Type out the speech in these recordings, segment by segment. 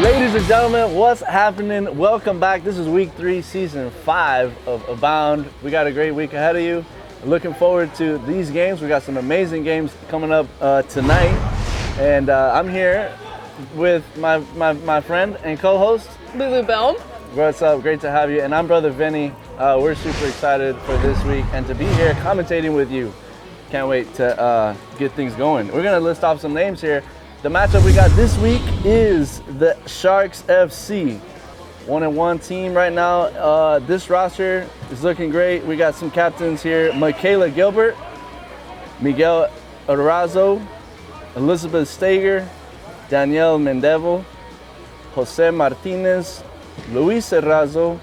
Ladies and gentlemen, what's happening? Welcome back. This is week 3, season 5 of Abound. We got a great week ahead of you. Looking forward to these games. We got some amazing games coming up tonight. And I'm here with my friend and co-host, Lulu Belm. What's up? Great to have you. And I'm Brother Vinny. We're super excited for this week and to be here commentating with you. Can't wait to get things going. We're going to list off some names here. The matchup we got this week is the Sharks FC. 1-1 team right now. This roster is looking great. We got some captains here. Michaela Gilbert, Miguel Arrazo, Elizabeth Stager, Danielle Mendevo, Jose Martinez, Luis Arrazo,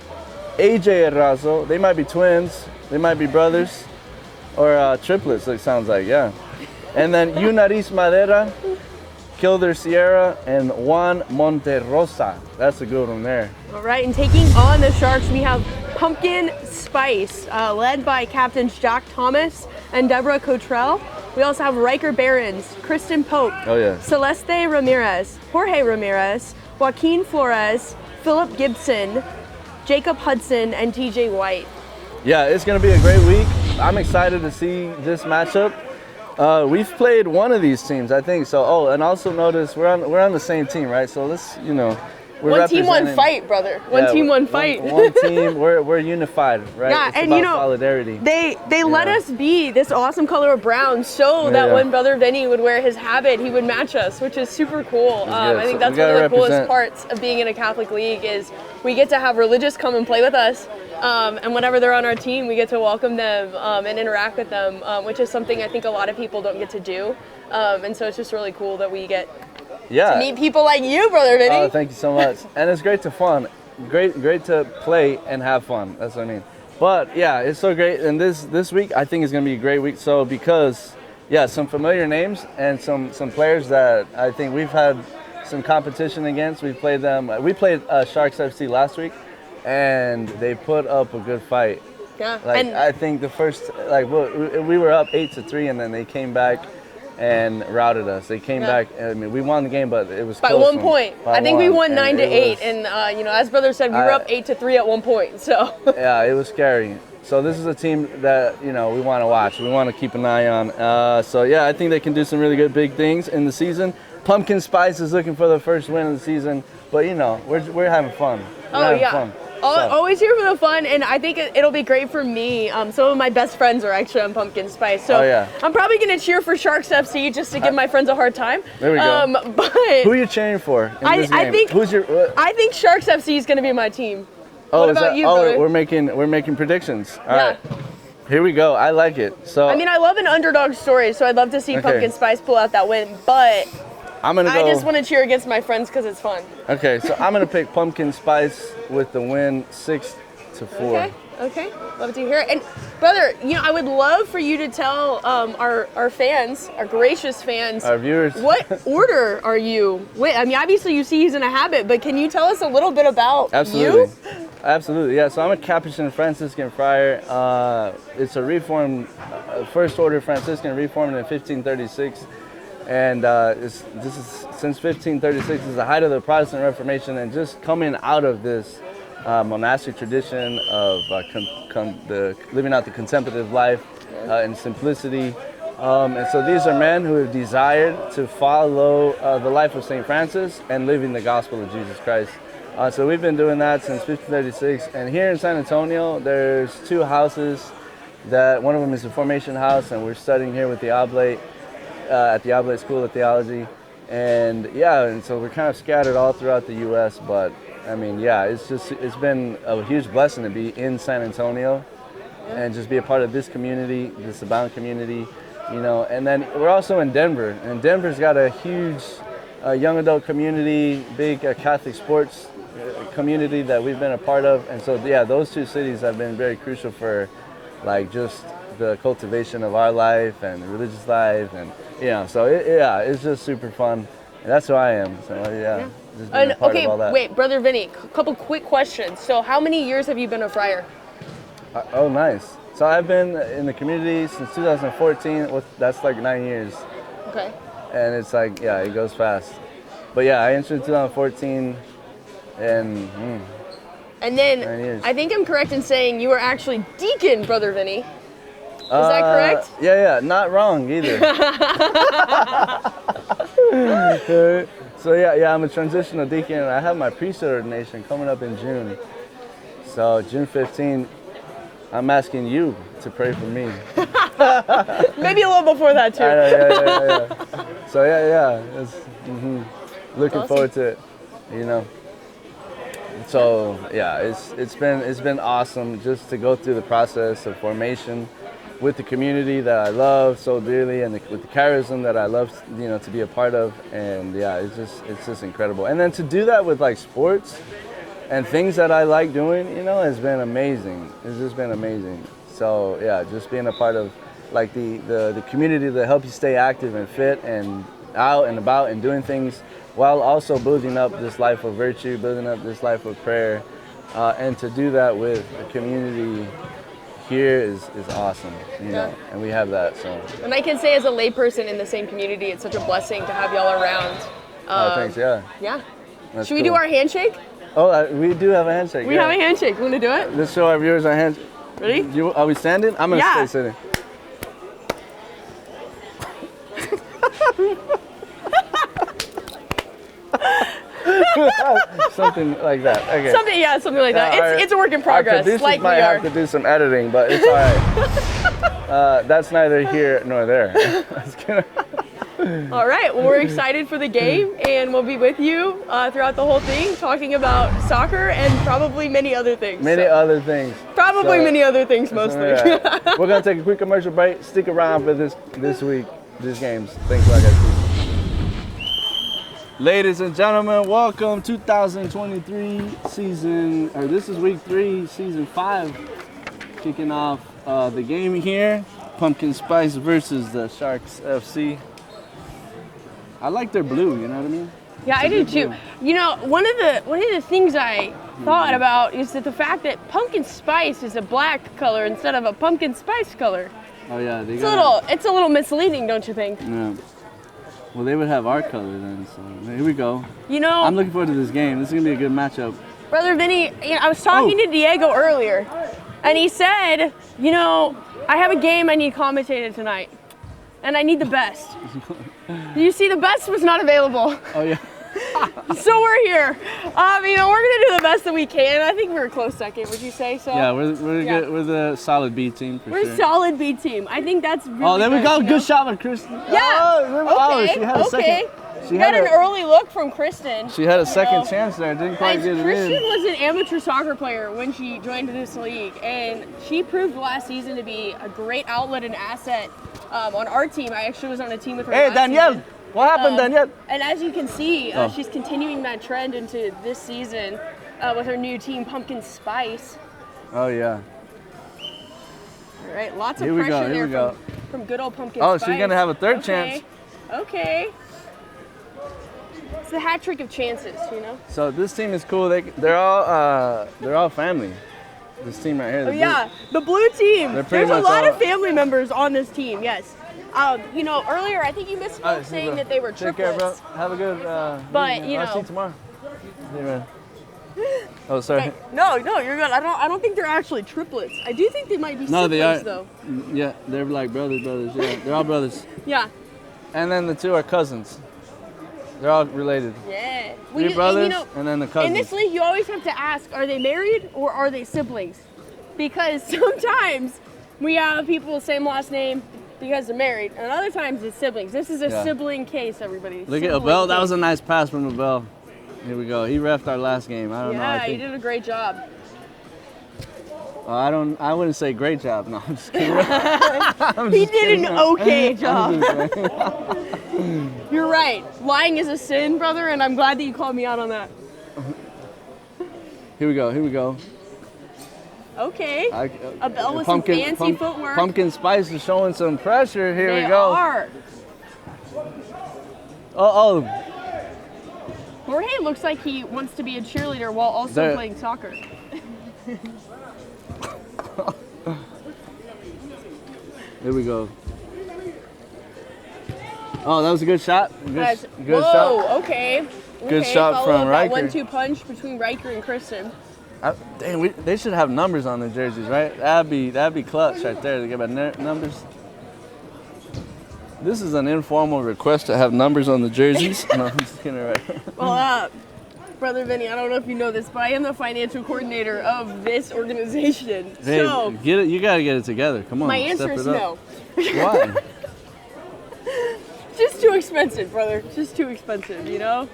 AJ Arrazo. They might be twins. They might be brothers. Or triplets, it sounds like, yeah. And then Yunaris Madera, Kilder Sierra, and Juan Monterosa. That's a good one there. All right, and taking on the Sharks, we have Pumpkin Spice, led by captains Jack Thomas and Deborah Cottrell. We also have Riker Barons, Kristen Pope, Celeste Ramirez, Jorge Ramirez, Joaquin Flores, Philip Gibson, Jacob Hudson, and TJ White. Yeah, it's going to be a great week. I'm excited to see this matchup. We've played one of these teams, I think. So, and also notice we're on the same team, right? So let's, we're one team, one fight, brother. One team, one fight. One team. We're unified, right? Yeah, it's and about solidarity. They let us be this awesome color of brown, so that when Brother Vinny would wear his habit, he would match us, which is super cool. I think that's one of the coolest parts of being in a Catholic league is we get to have religious come and play with us. And whenever they're on our team, we get to welcome them and interact with them, which is something I think a lot of people don't get to do. And so it's just really cool that we get to meet people like you, Brother Vinny. Oh, thank you so much. And it's great great to play and have fun. That's what I mean. But yeah, it's so great. And this week I think is going to be a great week. So because some familiar names and some players that I think we've had some competition against. We played them. We played Sharks FC last week. And they put up a good fight. Yeah. I think the first, we were up 8-3, and then they came back and routed us. They came back. I mean, we won the game, but it was by close 1 point. I think we won 9-8, and as Brother said, we were up 8-3 at 1 point. So. Yeah, it was scary. So this is a team that we want to watch. We want to keep an eye on. I think they can do some really good big things in the season. Pumpkin Spice is looking for the first win of the season, but we're having fun. We're having fun. Always here for the fun, and I think it'll be great for me. Some of my best friends are actually on Pumpkin Spice, so I'm probably going to cheer for Sharks FC just to give my friends a hard time. There we go. But who are you cheering for in this game? I think Sharks FC is going to be my team. What about you, brother? We're making predictions. All right. Here we go. I like it. So I mean, I love an underdog story, so I'd love to see Pumpkin Spice pull out that win, but I just want to cheer against my friends because it's fun. Okay, so I'm going to pick Pumpkin Spice with the win 6-4. Okay. Love to hear it. And brother, I would love for you to tell our fans, our gracious fans, our viewers, what order are you with? I mean, obviously you see he's in a habit, but can you tell us a little bit about you? Absolutely, yeah. So I'm a Capuchin Franciscan friar. It's a reformed, first order Franciscan, reformed in 1536. And this is since 1536 is the height of the Protestant Reformation, and just coming out of this monastic tradition of living out the contemplative life in simplicity. And so these are men who have desired to follow the life of St. Francis and living the gospel of Jesus Christ. So we've been doing that since 1536. And here in San Antonio, there's 2 houses. That one of them is a formation house, and we're studying here with the Oblate. At the Oblate School of Theology, and so we're kind of scattered all throughout the U.S. But I mean, it's been a huge blessing to be in San Antonio and just be a part of this community, this Abound community, And then we're also in Denver, and Denver's got a huge young adult community, big Catholic sports community that we've been a part of, and so those 2 cities have been very crucial for just the cultivation of our life and the religious life, and so it's just super fun, and that's who I am. So just being a part of all that. Wait, Brother Vinny, a couple quick questions. So how many years have you been a friar? Oh, nice. So I've been in the community since 2014. That's like 9 years. Okay. And it's it goes fast. But I entered in 2014. And then I think I'm correct in saying you were actually deacon, Brother Vinny. Is that correct? Yeah, not wrong either. So yeah, I'm a transitional deacon, and I have my priesthood ordination coming up in June. So June 15th, I'm asking you to pray for me. Maybe a little before that too. Yeah. So it's, looking awesome. forward to it. So yeah, it's been awesome just to go through the process of formation with the community that I love so dearly, and with the charism that I love, to be a part of. And yeah, it's just incredible. And then to do that with like sports and things that I like doing, has been amazing. It's just been amazing. So yeah, just being a part of like the community that helps you stay active and fit and out and about and doing things, while also building up this life of virtue, building up this life of prayer, and to do that with the community here is awesome, and we have that. So. And I can say, as a layperson in the same community, it's such a blessing to have y'all around. Thanks. Yeah. Yeah. That's Should we do our handshake? Oh, we do have a handshake. We have a handshake. You want to do it? Let's show our viewers our handshake. Ready? Are we standing? I'm gonna stay sitting. Something like that. Okay. Something like that. It's a work in progress. Our producers like might we are. have to do some editing, but it's all right. That's neither here nor there. All right. Well, we're excited for the game, and we'll be with you throughout the whole thing, talking about soccer and probably many other things. Many other things, mostly. Right. We're gonna take a quick commercial break. Stick around for this week, these games. Thanks a lot, guys. Ladies and gentlemen, welcome 2023 season, or this is week 3, season 5, kicking off the game here. Pumpkin Spice versus the Sharks FC. I like their blue, you know what I mean? Yeah, I do too. One of the things I thought about is that the fact that pumpkin spice is a black color instead of a pumpkin spice color. Oh yeah, it's a little misleading, don't you think? Yeah. Well, they would have our color then, so here we go. I'm looking forward to this game. This is going to be a good matchup. Brother Vinny, I was talking to Diego earlier, and he said, I have a game I need commentated tonight, and I need the best. You see, the best was not available. Oh, yeah. So we're here. We're gonna do the best that we can. I think we're a close second. Would you say so? Yeah, we're good. We're the solid B team for sure. We're a solid B team. I think that's really Oh, there we go. Good shot by Kristen. Yeah. She had a second. She got an early look from Kristen. She had a second chance there. Didn't quite get it in. Kristen was an amateur soccer player when she joined this league, and she proved last season to be a great outlet and asset on our team. I actually was on a team with her. Hey, last Danielle. season. What happened, Danielle? And as you can see, she's continuing that trend into this season with her new team, Pumpkin Spice. Oh, yeah. All right, lots of pressure there from good old Pumpkin Spice. Oh, she's going to have a third chance. Okay. It's the hat trick of chances, So this team is cool. They're all family. This team right here. The blue team. There's a lot of family members on this team, yes. Earlier I think you misspoke saying that they were triplets. Take care, bro. Have a good but I'll see you tomorrow. See you, man. Oh, sorry. No, you're good. I don't think they're actually triplets. I do think they might be siblings, though. Yeah, they're like brothers. Yeah, they're all brothers. Yeah. And then the 2 are cousins. They're all related. Yeah. 3 brothers, and then the cousins. In this league, you always have to ask, are they married or are they siblings? Because sometimes we have people with the same last name because they're married, and other times it's siblings. This is a sibling case, everybody. Look at Abel. That was a nice pass from Abel. Here we go. He reffed our last game. I don't know. Yeah, he did a great job. I wouldn't say great job. No, I'm just kidding. He did an okay job. You're right. Lying is a sin, brother, and I'm glad that you called me out on that. Here we go. Okay. Abel with some fancy footwork. Pumpkin Spice is showing some pressure. Here we go. They are. Jorge looks like he wants to be a cheerleader while also playing soccer. Here we go. Oh, that was a good shot. Good shot. Whoa, okay. Good shot from Riker. That 1-2 punch between Riker and Kristen. Dang, they should have numbers on the jerseys, right? That'd be clutch right there to give numbers. This is an informal request to have numbers on the jerseys. No, I'm just kidding, right? Well, Brother Vinny, I don't know if you know this, but I am the financial coordinator of this organization. Hey, so get it. You gotta get it together. Come on. My answer is no. Why? Just too expensive, brother. Just too expensive. You know,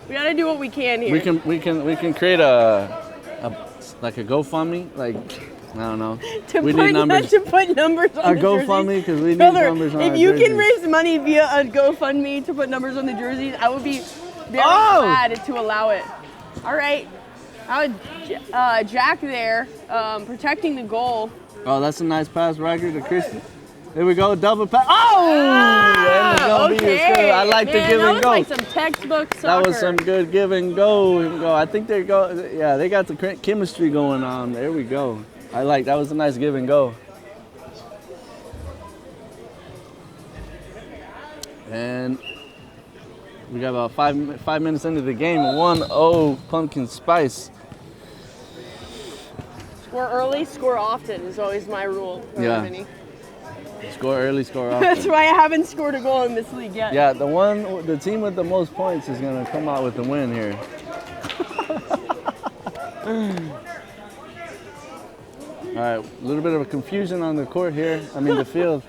we gotta do what we can here. We can create a GoFundMe, like, I don't know. We need numbers. To put numbers on the jerseys. GoFundMe, because we need numbers on our jerseys. If you can raise money via a GoFundMe to put numbers on the jerseys, I would be very glad to allow it. All right. Jack there, protecting the goal. Oh, that's a nice pass, Riker, to Christian. There we go, double pass. Oh! Okay. I like the give and go. That was like some textbook soccer. That was some good give and go. I think they got the chemistry going on. There we go. That was a nice give and go. And we got about five minutes into the game. 1-0 Pumpkin Spice. Score early, score often is always my rule. Yeah. Score early, score often. That's why I haven't scored a goal in this league yet. Yeah, the team with the most points is gonna come out with the win here. All right, a little bit of a confusion on the court here. I mean, the field.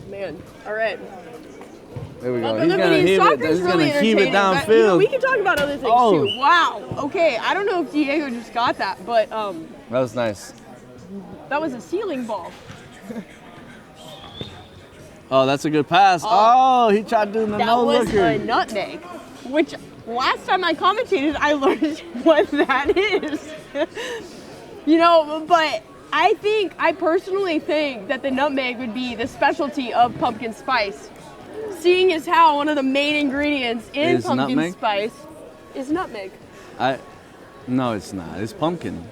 Man, all right. There we go. He's gonna heave it downfield. You know, we can talk about other things too. Wow. Okay, I don't know if Diego just got that, but that was nice. That was a ceiling ball. Oh, that's a good pass. Oh, he tried doing the no-looker. That was a nutmeg, which last time I commentated, I learned what that is. You know, but I personally think that the nutmeg would be the specialty of pumpkin spice. Seeing as how one of the main ingredients in pumpkin spice is nutmeg. No, it's not. It's pumpkin.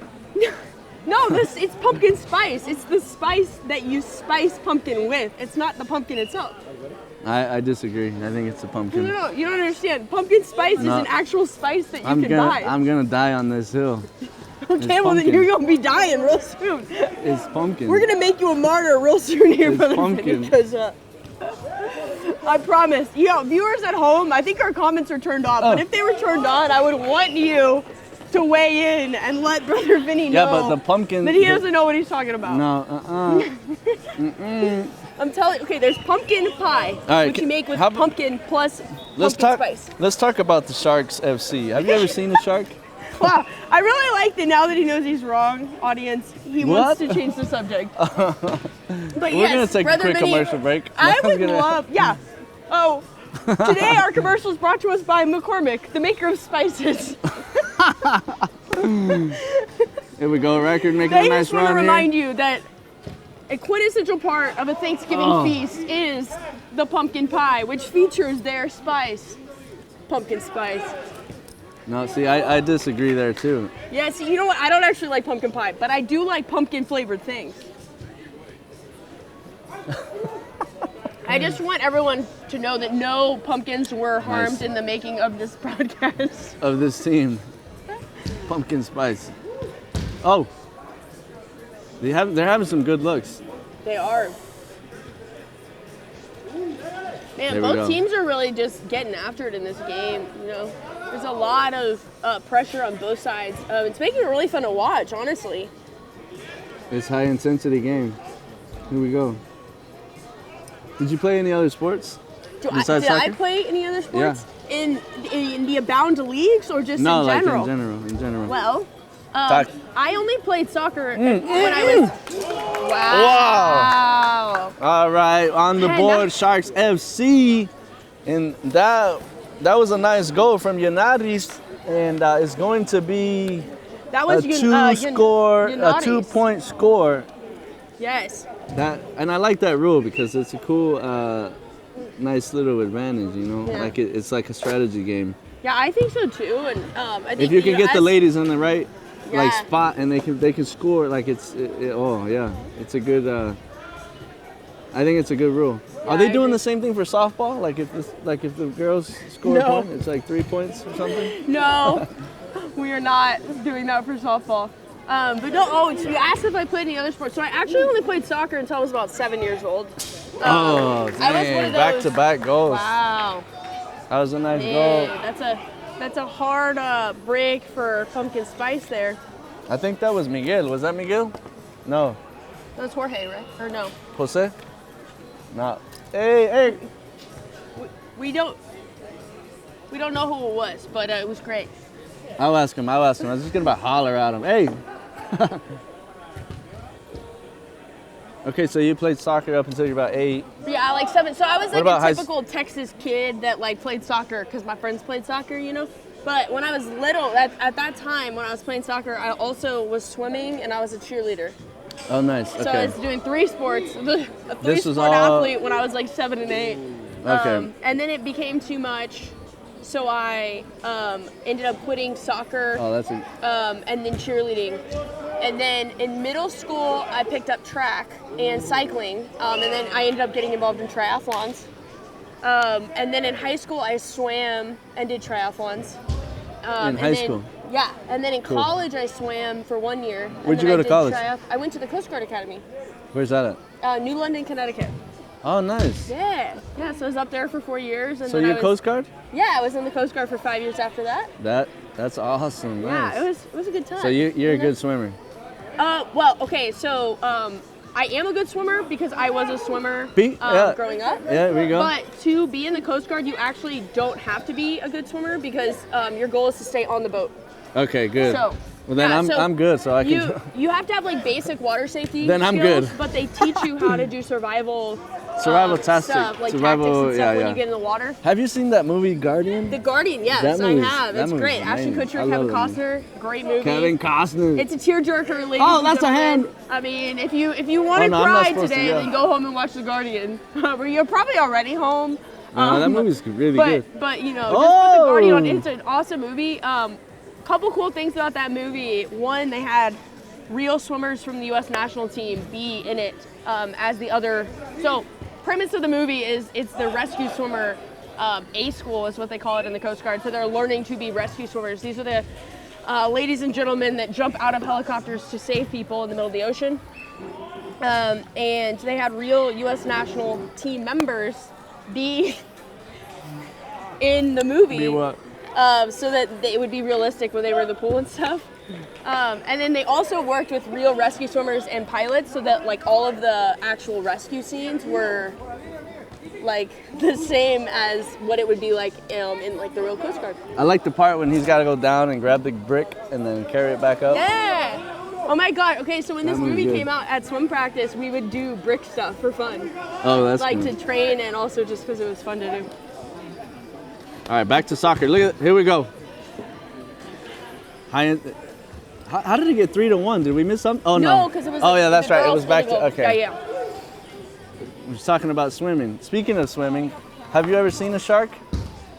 No, it's pumpkin spice. It's the spice that you spice pumpkin with. It's not the pumpkin itself. I disagree. I think it's the pumpkin. No, you don't understand. Pumpkin spice is an actual spice that you can buy. I'm gonna die on this hill. Okay, well then you're gonna be dying real soon. It's pumpkin. We're gonna make you a martyr real soon here, brother. Pumpkin. Because I promise. Viewers at home, I think our comments are turned off. But if they were turned on, I would want you to weigh in and let Brother Vinny know. Yeah, but the pumpkin. That he doesn't know what he's talking about. No. I'm telling you. Okay, there's pumpkin pie, which you make with pumpkin plus pumpkin spice. Let's talk about the Sharks FC. Have you ever seen a shark? Wow, I really like that now that he knows he's wrong, audience, he wants to change the subject. But we're going to take a quick commercial break. I would love, Oh, today our commercial is brought to us by McCormick, the maker of spices. Here we go, Record making a nice run here. I just want to remind you that a quintessential part of a Thanksgiving feast is the pumpkin pie, which features their spice, pumpkin spice. No, see, I disagree there too. Yeah, see, you know what? I don't actually like pumpkin pie, but I do like pumpkin flavored things. I just want everyone to know that no pumpkins were harmed in the making of this broadcast. Of this team. Pumpkin spice. Oh. They're having some good looks. They are. Man, both teams are really just getting after it in this game, you know. There's a lot of pressure on both sides. It's making it really fun to watch, honestly. It's a high-intensity game. Here we go. Did you play any other sports? Did I play any other sports? Yeah. In the Abound leagues or just in general? No, like in general. Well, I only played soccer when I was... Wow. All right, on the board, Sharks FC. And that was a nice goal from Yanadis, and it's going to be a 2-point score. Yes. And I like that rule because it's a cool, nice little advantage. You know, like it's like a strategy game. Yeah, I think so too. And I think if you can get the ladies in the right spot and they can score, like it's a good. I think it's a good rule. Yeah, Are they doing the same thing for softball? Like if the girls score a point, it's like 3 points or something? No, we are not doing that for softball. But no, so you asked if I played any other sports. So I actually only played soccer until I was about 7 years old. Dang, I was one of those, back-to-back goals. Wow. That was a nice goal. That's a hard break for pumpkin spice there. I think that was Miguel. Was that Miguel? No. That was Jorge, right? Or no? Jose? No. Hey. We don't know who it was, but it was great. I'll ask him. I was just gonna holler at him. Hey. Okay, so you played soccer up until you're about 8. Yeah, like 7. So I was like a typical Texas kid that like played soccer because my friends played soccer, you know. But when I was little, at that time when I was playing soccer, I also was swimming and I was a cheerleader. Oh, nice. Okay. So I was doing 3 sports. A 3-sport athlete when I was like 7 and 8. Okay. And then it became too much, so I ended up quitting soccer. Oh, and then cheerleading. And then in middle school, I picked up track and cycling. And then I ended up getting involved in triathlons. And then in high school, I swam and did triathlons. In high school? Yeah. And then in college, I swam for 1 year. Where'd you go to college? I went to the Coast Guard Academy. Where's that at? New London, Connecticut. Oh, nice. Yeah. So I was up there for 4 years. And so you're Coast Guard? Yeah, I was in the Coast Guard for 5 years after that. That's awesome. Nice. Yeah, it was a good time. So you're a good swimmer? Well, okay, so I am a good swimmer because I was a swimmer growing up. Yeah, there we go. But to be in the Coast Guard, you actually don't have to be a good swimmer because your goal is to stay on the boat. Okay, good. So, well, then I'm good, so I can. You have to have like basic water safety. Then I'm skills, good. But they teach you how to do survival tactics, stuff, like tactics and stuff when you get in the water. Have you seen that movie Guardian? The Guardian, yes, I have. It's great. Ashton Kutcher, Kevin Costner, great movie. Kevin Costner. It's a tearjerker, ladies. Oh, that's a hand. I mean, if you want to cry today, then go home and watch The Guardian. You're probably already home. No, that movie's really good. But you know, just put The Guardian on. It's an awesome movie. Couple cool things about that movie. One, they had real swimmers from the U.S. national team be in it as the other. So, premise of the movie is it's the rescue swimmer A school is what they call it in the Coast Guard. So they're learning to be rescue swimmers. These are the ladies and gentlemen that jump out of helicopters to save people in the middle of the ocean. And they had real U.S. national team members be in the movie. Be what? So that it would be realistic when they were in the pool and stuff. And then they also worked with real rescue swimmers and pilots so that like all of the actual rescue scenes were like the same as what it would be like in like the real Coast Guard. I like the part when he's got to go down and grab the brick and then carry it back up. Yeah. Oh my God. Okay, so when this movie came out at swim practice, we would do brick stuff for fun. Oh, that's like cool. To train and also just because it was fun to do. All right, back to soccer. Look at here we go. How did it get 3-1? Did we miss something? Oh no. No, because it was. Oh yeah, that's right. It was back to okay. Yeah. We're talking about swimming. Speaking of swimming, have you ever seen a shark?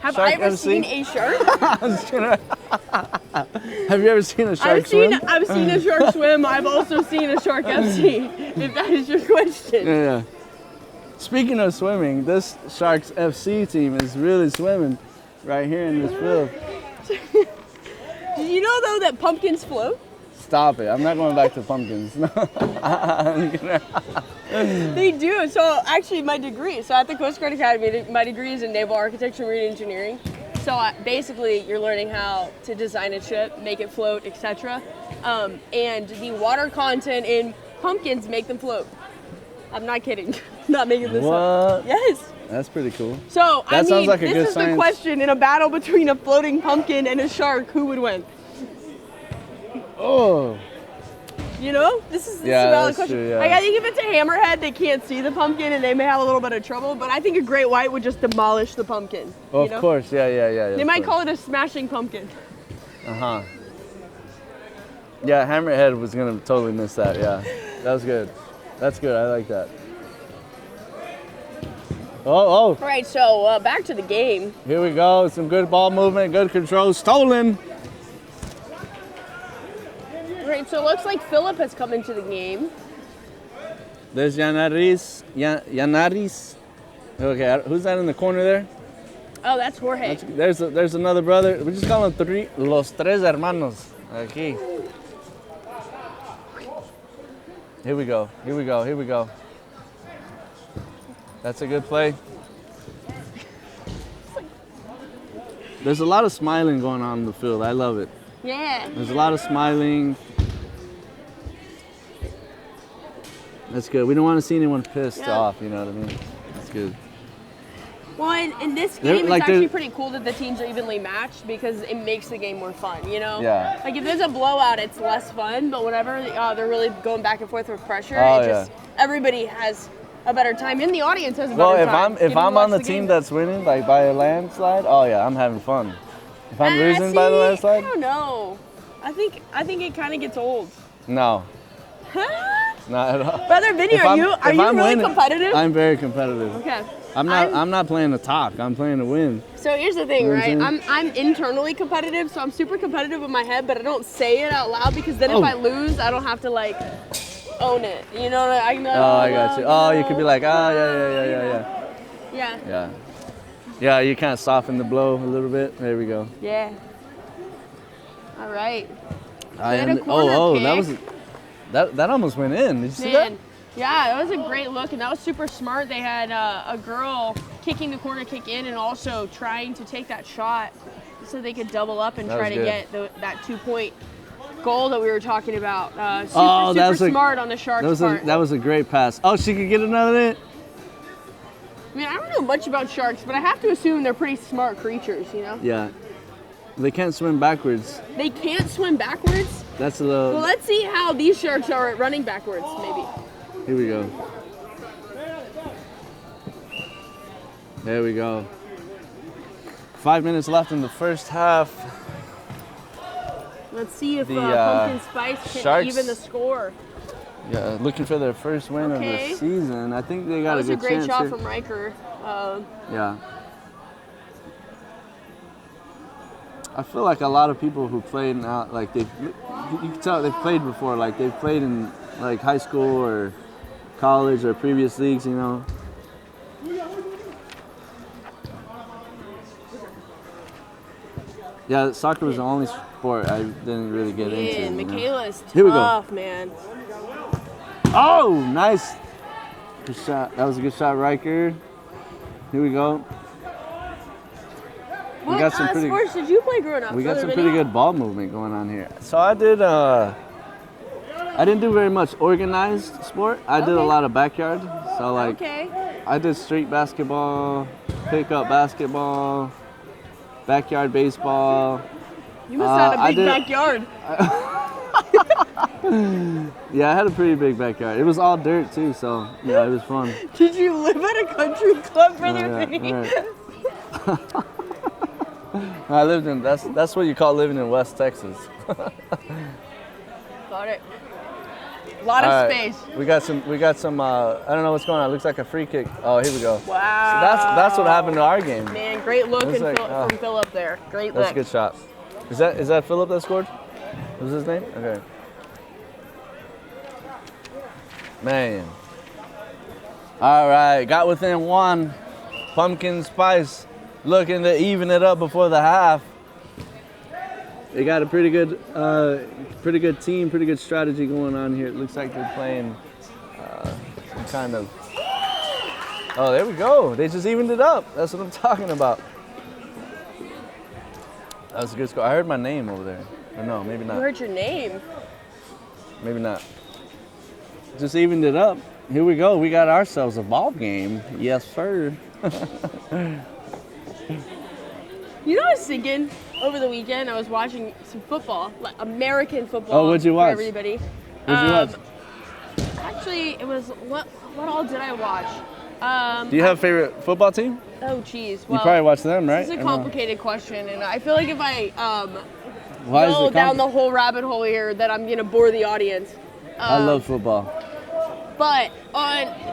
Have I ever seen a shark? Have you ever seen a shark swim? I've seen a shark swim. I've also seen a shark FC, if that is your question. Yeah. Speaking of swimming, this Sharks FC team is really swimming right here in this field. Did you know, though, that pumpkins float? Stop it. I'm not going back to pumpkins. They do. So, actually, my degree. So, at the Coast Guard Academy, my degree is in naval architecture and marine engineering. So, basically, you're learning how to design a ship, make it float, etc. And the water content in pumpkins make them float. I'm not kidding. Not making this up. Yes. That's pretty cool. So, that sounds like a good this is science. The question. In a battle between a floating pumpkin and a shark, who would win? Oh. You know? This is a valid question. True, yeah. Like, I think if it's a hammerhead, they can't see the pumpkin and they may have a little bit of trouble, but I think a great white would just demolish the pumpkin. Well, of course. Yeah. They might call it a smashing pumpkin. Uh-huh. Yeah, hammerhead was going to totally miss that, yeah. That was good. That's good. I like that. Oh. All right, so back to the game. Here we go. Some good ball movement, good control. Stolen. All right, so it looks like Philip has come into the game. There's Yanaris. Okay, who's that in the corner there? Oh, that's Jorge. There's another brother. We just call them los tres hermanos. Aquí. Here we go. That's a good play. There's a lot of smiling going on in the field. I love it. Yeah. There's a lot of smiling. That's good. We don't want to see anyone pissed off, you know what I mean? That's good. Well, in this game, it's actually pretty cool that the teams are evenly matched because it makes the game more fun, you know? Yeah. Like, if there's a blowout, it's less fun, but whenever they're really going back and forth with pressure, everybody has a better time, and the audience has a better time. Well, if I'm on the team that's winning, like by a landslide, oh yeah, I'm having fun. If I'm losing by the landslide? I don't know. I think it kind of gets old. No. Not at all. Brother Vinny, are you really competitive? I'm very competitive. Okay. I'm not playing to talk. I'm playing to win. So here's the thing, right? I'm internally competitive, so I'm super competitive in my head, but I don't say it out loud because then if I lose, I don't have to like own it. You know, I can be like, I got you. Oh, you could be like, yeah. Yeah, you kind of soften the blow a little bit. There we go. Yeah. All right. That almost went in. Did you see that? Yeah, that was a great look, and that was super smart. They had a girl kicking the corner kick in and also trying to take that shot so they could double up and try to get that 2-point goal that we were talking about. Super smart on the Sharks' part. That was a great pass. Oh, she could get another in? I mean, I don't know much about sharks, but I have to assume they're pretty smart creatures, you know? Yeah. They can't swim backwards. They can't swim backwards? That's a little... Well, let's see how these sharks are at running backwards, maybe. Here we go. There we go. 5 minutes left in the first half. Let's see if Pumpkin Spice can Sharks, even the score. Yeah, looking for their first win of the season. I think they got a good chance. That was a great shot from Riker. Yeah. I feel like a lot of people who played now, like you can tell they've played before. Like they've played in like high school or college or previous leagues, you know. Yeah, soccer was the only sport I didn't really get into. Michaela's tough, Here we go. Man. Oh, nice. Good shot. That was a good shot, Riker. Here we go. What sports did you play growing up? We got some pretty good ball movement going on here. So I didn't do very much organized sport. I did a lot of backyard. So like, I did street basketball, pickup basketball, backyard baseball. You must have a big backyard. Yeah, I had a pretty big backyard. It was all dirt too, so yeah, it was fun. Did you live at a country club, Brother Vinny? Right. I lived in that's what you call living in West Texas. Got it. A lot of space. We got some I don't know what's going on. It looks like a free kick. Oh, here we go. Wow. So that's what happened to our game. Man, great look from Philip there. Great look. That's a good shot. Is that Philip that scored? What was his name? Okay. Man. All right, got within one. Pumpkin Spice looking to even it up before the half. They got a pretty good team, pretty good strategy going on here. It looks like they're playing some kind of. Oh, there we go. They just evened it up. That's what I'm talking about. That was a good score. I heard my name over there. Or no, maybe not. You heard your name? Maybe not. Just evened it up. Here we go. We got ourselves a ball game. Yes, sir. You know what I was thinking over the weekend? I was watching some football, like American football. Oh, what'd you watch? For everybody. What'd you watch? Actually, it was what all did I watch? Do you have a favorite football team? Oh, geez. Well, you probably watch them, right? This is a complicated question, and I feel like if I go down the whole rabbit hole here, that I'm gonna bore the audience. I love football. But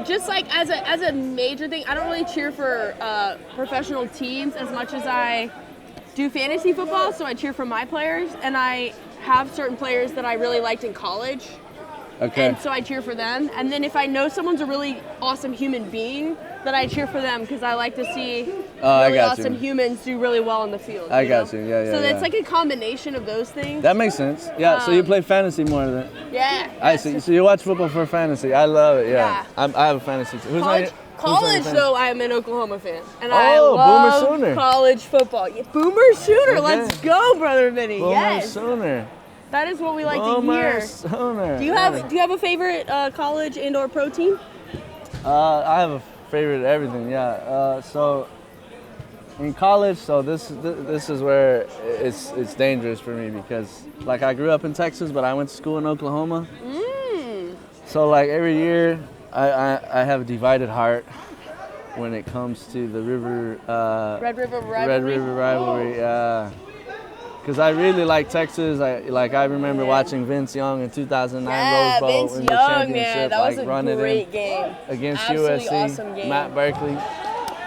just like as a major thing, I don't really cheer for professional teams as much as I do fantasy football. So I cheer for my players, and I have certain players that I really liked in college. Okay. And so I cheer for them. And then if I know someone's a really awesome human being, then I cheer for them because I like to see really awesome humans do really well in the field. I got you. Yeah. So it's like a combination of those things. That makes sense. Yeah. So you play fantasy more than. Yeah. I see. So you watch football for fantasy. I love it. Yeah. I have a fantasy too. College, though, I'm an Oklahoma fan. And I love Boomer Sooner. college football. Yeah, Boomer Sooner. Okay. Let's go, Brother Vinny. Boomer Sooner. That is what we like to hear. Sooner. Do you have a favorite college and/or pro team? I have a favorite everything. Yeah. So in college, so this is where it's dangerous for me because like I grew up in Texas, but I went to school in Oklahoma. So like every year, I have a divided heart when it comes to the Red River rivalry. Because I really like Texas. I remember watching Vince Young in 2009 Rose Bowl Vince in the Young, championship, man. That was a great game against Absolutely USC. Awesome game. Matt Barkley.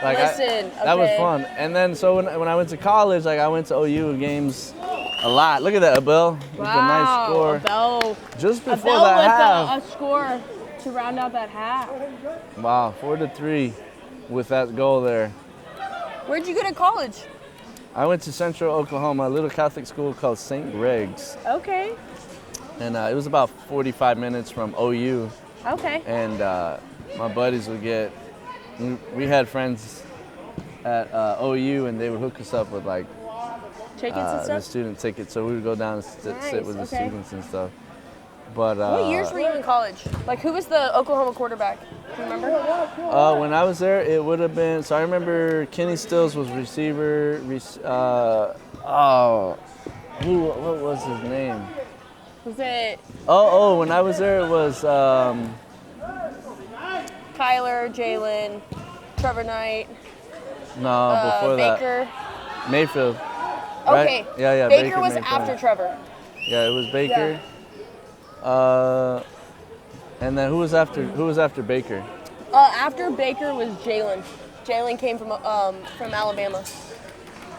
That was fun. And then so when I went to college, I went to OU games a lot. Look at that, Abel. With a nice score. Abel. Just before that half. A score to round out that half. Wow, 4-3 with that goal there. Where'd you go to college? I went to Central Oklahoma, a little Catholic school called St. Greg's. Okay. And it was about 45 minutes from OU. Okay. And my buddies would we had friends at OU and they would hook us up with like tickets and stuff? The student tickets. So we would go down and sit with the students and stuff. But what years were you in college? Like who was the Oklahoma quarterback? Do you remember? When I was there, it would have been. So I remember Kenny Stills was receiver. What was his name? Was it? When I was there, it was Kyler, Jalen, Trevor Knight. No, before Baker. that. Mayfield. Right? Okay. Yeah. Baker was Mayfield. After Trevor. Yeah, it was Baker. Yeah. And then who was after Baker? After Baker was Jalen. Jalen came from Alabama.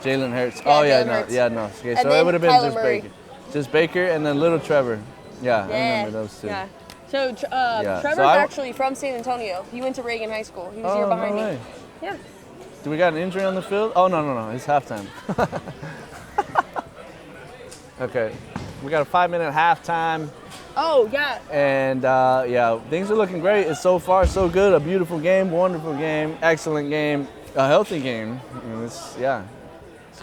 Jalen Hurts. Hurts. No. Okay, so it would have been Kyler just Murray. Baker. Just Baker and then little Trevor. Yeah, I remember those two. Yeah. So Trevor's actually from San Antonio. He went to Reagan High School. He was here behind me. Yeah. Do we got an injury on the field? Oh, no. It's halftime. Okay. We got a 5-minute halftime. Oh, yeah. And, things are looking great. It's so far so good. A beautiful game, wonderful game, excellent game, a healthy game. It's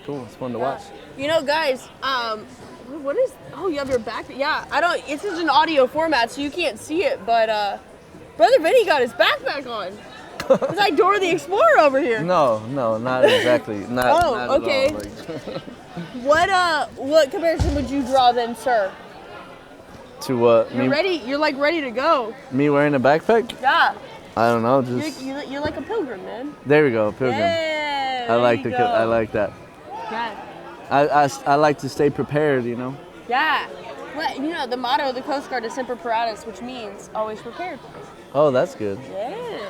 cool. It's fun to watch. You know, guys, what is, you have your back, it's just an audio format, so you can't see it, but Brother Vinny got his backpack on. It's like Dora the Explorer over here. No, not exactly. Not okay. At all. What comparison would you draw then, sir? To what? You're ready. You're like ready to go. Me wearing a backpack? Yeah. I don't know. Just you're like a pilgrim, man. There we go, pilgrim. Yeah. I like that. Yeah. I like to stay prepared, you know. Yeah. Well, the motto of the Coast Guard is Semper Paratus, which means always prepared. Oh, that's good. Yeah.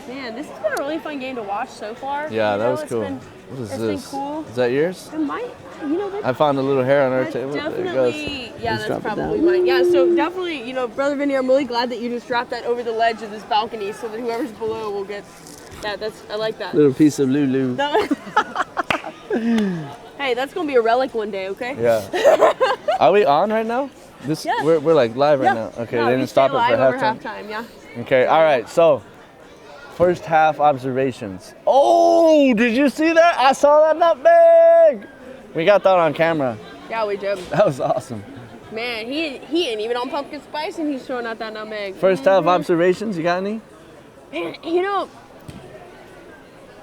Man, this has been a really fun game to watch so far. Yeah, that was cool. What is this? It's been cool. Is that yours? It might. I found a little hair on our table. Definitely. That's probably mine. Yeah, so definitely, Brother Vinny, I'm really glad that you just dropped that over the ledge of this balcony so that whoever's below will get that. I like that. Little piece of Lulu. Hey, that's going to be a relic one day, okay? Yeah. Are we on right now? Yeah. We're like live right now. Okay, they didn't stop it for halftime. Yeah. Okay, all right, so first half observations. Oh, did you see that? I saw that nutmeg. We got that on camera. Yeah, we did. That was awesome. Man, he ain't even on pumpkin spice and he's throwing out that nutmeg. First half observations, you got any? Man,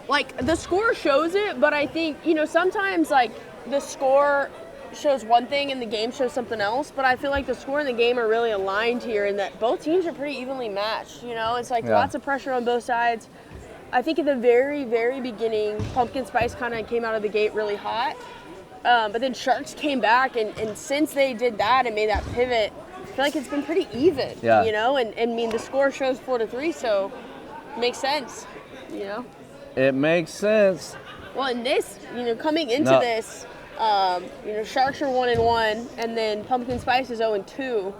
like the score shows it, but I think, sometimes like the score shows one thing and the game shows something else, but I feel like the score and the game are really aligned here in that both teams are pretty evenly matched. It's like lots of pressure on both sides. I think at the very, very beginning, Pumpkin Spice kind of came out of the gate really hot, but then Sharks came back, and since they did that and made that pivot, I feel like it's been pretty even, and the score shows 4-3, so it makes sense, It makes sense. Well, in this, coming into this, Sharks are 1-1, and then Pumpkin Spice is 0-2.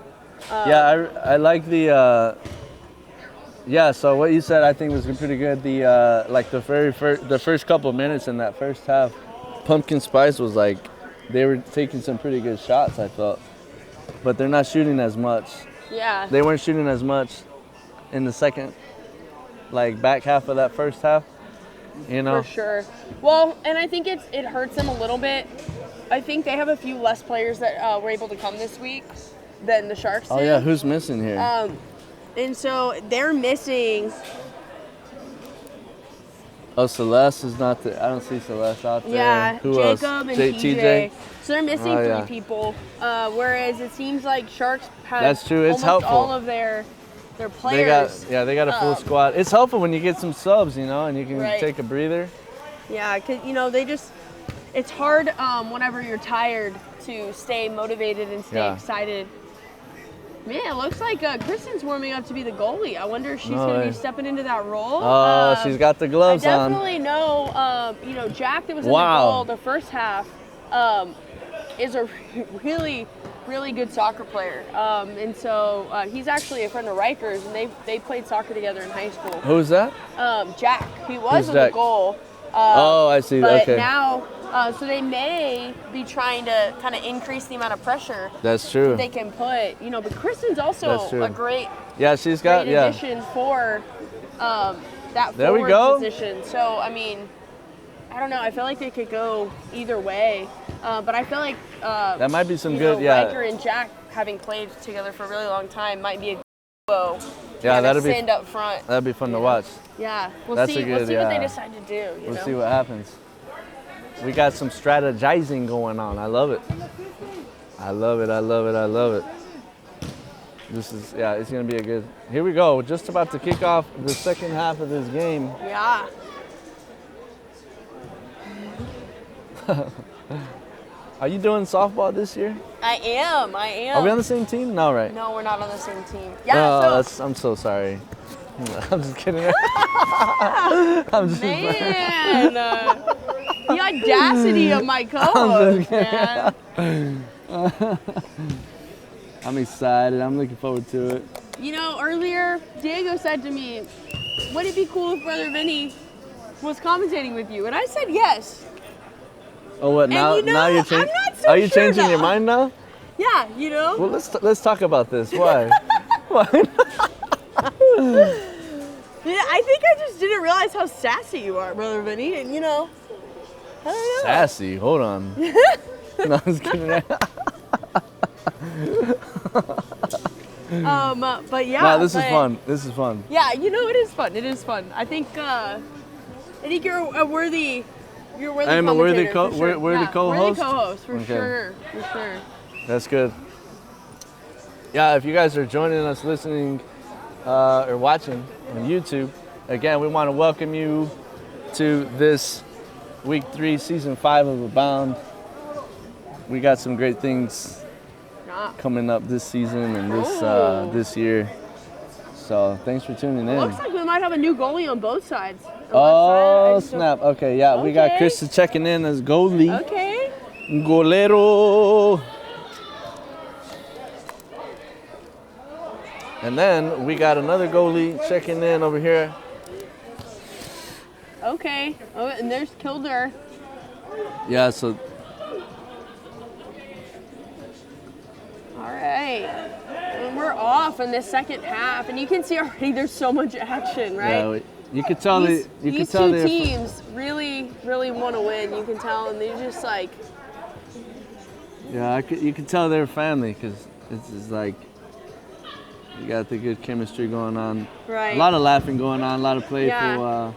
I like the. Yeah, so what you said I think was pretty good. The like the first couple minutes in that first half, Pumpkin Spice was like, they were taking some pretty good shots, I felt, but they're not shooting as much. Yeah. They weren't shooting as much in the second, like back half of that first half. You know. For sure. Well, and I think it hurts them a little bit. I think they have a few less players that were able to come this week than the Sharks did. Oh yeah, who's missing here? And so they're missing. Oh, Celeste is not there. I don't see Celeste out there. Yeah, Who Jacob else? and TJ. So they're missing yeah. 3 people. Whereas it seems like Sharks have That's true. It's almost helpful. all of their players. They got a full squad. It's helpful when you get some subs, you know, and you can take a breather. Yeah, because, you know, it's hard whenever you're tired to stay motivated and stay excited. Man, it looks like Kristen's warming up to be the goalie. I wonder if she's going to be stepping into that role. Oh, she's got the gloves on. I definitely know, you know, Jack that was in the goal the first half is a really, really good soccer player. And so he's actually a friend of Riker's, and they played soccer together in high school. Who's that? Jack. He was in the goal. I see. But okay. now, so they may be trying to kind of increase the amount of pressure. That's true. They can put, you know, but Kristen's also a great, she's got great addition for that forward position. So I mean, I don't know. I feel like they could go either way, but I feel like that might be some good. Riker and Jack, having played together for a really long time, might be a duo. Yeah, that'd be stand up front. That'd be fun to watch. Yeah, we'll see what they decide to do. We'll see what happens. We got some strategizing going on. I love it. I love it. I love it. I love it. This is it's gonna be a good. Here we go. We're just about to kick off the second half of this game. Yeah. Are you doing softball this year? I am. Are we on the same team? No, right? No, we're not on the same team. Yeah. I'm so sorry. I'm just kidding. I'm just man. The audacity of my co-host, man. I'm excited. I'm looking forward to it. You know, earlier Diego said to me, "Would it be cool if Brother Vinny was commentating with you?" And I said yes. Oh, what now? You know, now you're changing. Are you changing your mind now? Yeah, you know. Well, let's talk about this. Why? Why? Yeah, I think I just didn't realize how sassy you are, Brother Vinny, and you know. I don't know. Sassy? Hold on. No, I'm just kidding. But yeah. Wow, this is fun. This is fun. Yeah, you know, it is fun. It is fun. I think you're a worthy. You're a worthy. I'm a worthy co-host. Worthy co-host for sure. For sure. That's good. Yeah, if you guys are joining us, listening, or watching on YouTube, again, we want to welcome you to this Week 3, Season 5 of Abound. We got some great things coming up this season and this year. So thanks for tuning in. It looks like we might have a new goalie on both sides. Snap. Okay, yeah. We got Chris checking in as goalie. Okay. Golero. And then we got another goalie checking in over here. Okay. Oh, and there's Kilder. Yeah, so. All right. And we're off in the second half, and you can see already there's so much action, right? Yeah, you could tell these two teams really, really want to win. You can tell, and they're just like. Yeah, you can tell they're family because it's like you got the good chemistry going on. Right. A lot of laughing going on, a lot of playful. Yeah.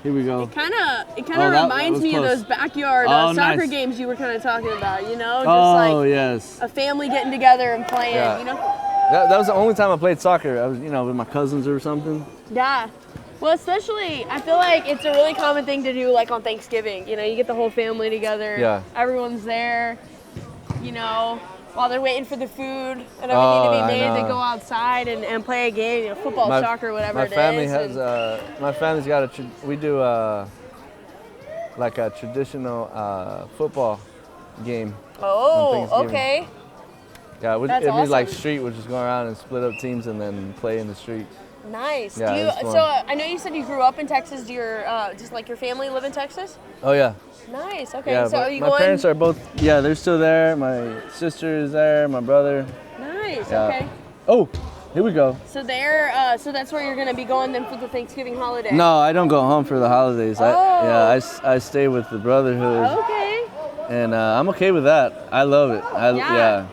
Here we go. It kind of reminds me of those backyard soccer games you were kind of talking about. You know, just a family getting together and playing. Yeah. You know. That was the only time I played soccer. I was, with my cousins or something. Yeah. Well, especially, I feel like it's a really common thing to do, like on Thanksgiving. You know, you get the whole family together. Yeah. Everyone's there. You know, while they're waiting for the food and everything to be made, they go outside and play a game, football, soccer, whatever it is. My family's got we do like a traditional football game. Oh, okay. Yeah, That's it'd be awesome. like street, we'll just go around and split up teams and then play in the street. Nice. Yeah, So I know you said you grew up in Texas. Do your just like your family live in Texas? Oh yeah. Nice. Okay. Yeah, so are you my parents are both. Yeah, they're still there. My sister is there. My brother. Nice. Yeah. Okay. Oh, here we go. So so that's where you're gonna be going then for the Thanksgiving holiday. No, I don't go home for the holidays. I stay with the brotherhood. Okay. And I'm okay with that. I love it. Yeah.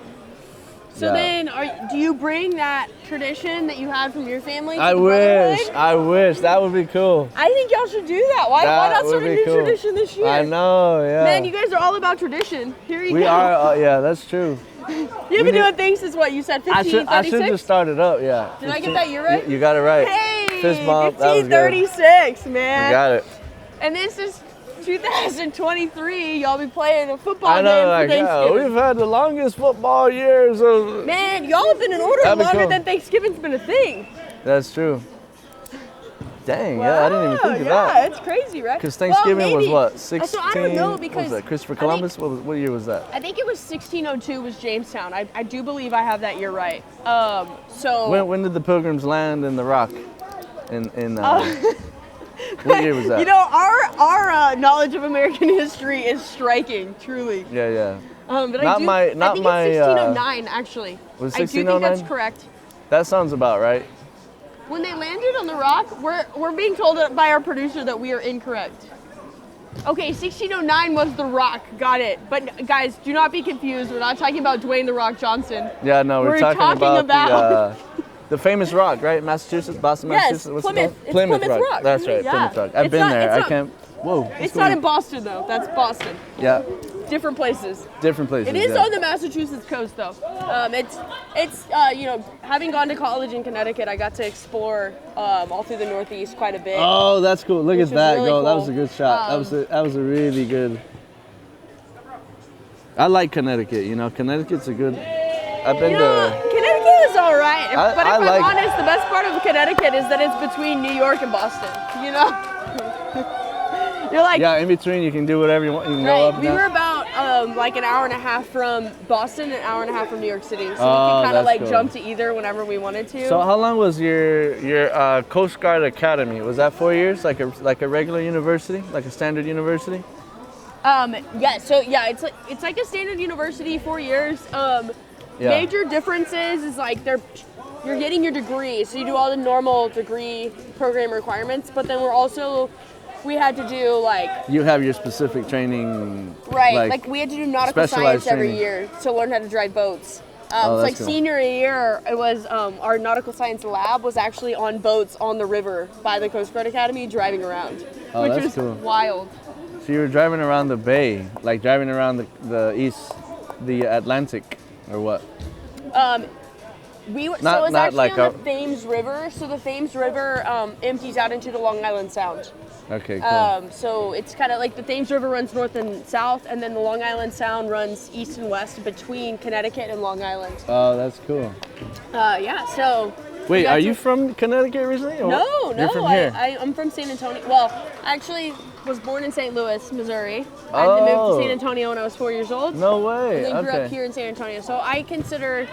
So then, do you bring that tradition that you had from your family to I the wish. brotherhood? I wish. That would be cool. I think y'all should do that. Why not start a new tradition this year? I know, yeah. Man, you guys are all about tradition. Here you go. We are, yeah, that's true. You've been doing things since what, you said 1536? I should just start it up, yeah. Did I get that year right? You got it right. Hey, Fist bump, 1536, man. You got it. And this is 2023, y'all be playing a football I know, game for Thanksgiving. we've had the longest football years. Man, y'all have been in order longer than Thanksgiving's been a thing. That's true. Dang, yeah, I didn't even think of that. Yeah, it's crazy, right? Because Thanksgiving was what, 16? So I don't know because... What was that, Christopher Columbus? What year was that? I think it was 1602 was Jamestown. I do believe I have that year right. So... When did the Pilgrims land in the Rock? What year was that? You know, our knowledge of American history is striking, truly. Yeah. But I think it's 1609, actually. Was 1609? I do think that's correct. That sounds about right. When they landed on the Rock, we're being told by our producer that we are incorrect. Okay, 1609 was the Rock. Got it. But guys, do not be confused. We're not talking about Dwayne the Rock Johnson. Yeah, no, we're talking about the famous Rock, right? Massachusetts, Boston, Massachusetts. Yes, What's Plymouth. It Plymouth Plymouth Rock. Rock. That's right, Yeah. Plymouth Rock. I've been there. I can't. Whoa. It's not in Boston though. That's Boston. Yeah. Different places. Different places. It is on the Massachusetts coast though. It's you know, having gone to college in Connecticut, I got to explore all through the Northeast quite a bit. Oh, that's cool. Look at that, really girl. cool. That was a good shot. That was a really good. I like Connecticut. You know, Connecticut's a good. I've been to. Connecticut is all right, but if I'm like, honest, the best part of Connecticut is that it's between New York and Boston. You know. You're like, yeah, in between you can do whatever you want. You can go up and we down. were about like an hour and a half from Boston, an hour and a half from New York City, so we could kind of like jump to either whenever we wanted to. So how long was your Coast Guard Academy? Was that 4 years, like a regular university, like a standard university? Yeah. So yeah, it's like a standard university, 4 years. Major differences is like you're getting your degree, so you do all the normal degree program requirements, but then we had to do like... You have your specific training. Right, like we had to do nautical science every training. year to learn how to drive boats. Oh, so like cool. Senior year, it was our nautical science lab was actually on boats on the river by the Coast Guard Academy driving around, which was cool. Wild. So you were driving around the bay, like driving around the Atlantic, or what? So it was actually on the Thames River. So the Thames River empties out into the Long Island Sound. Okay, cool. So it's kind of like the Thames River runs north and south, and then the Long Island Sound runs east and west between Connecticut and Long Island. Oh, that's cool. Yeah, so... Wait, are you from Connecticut originally? No, You're from here? I'm from San Antonio. Well, I actually was born in St. Louis, Missouri. I had to move to San Antonio when I was 4 years old. No way. And then grew up here in San Antonio. So I consider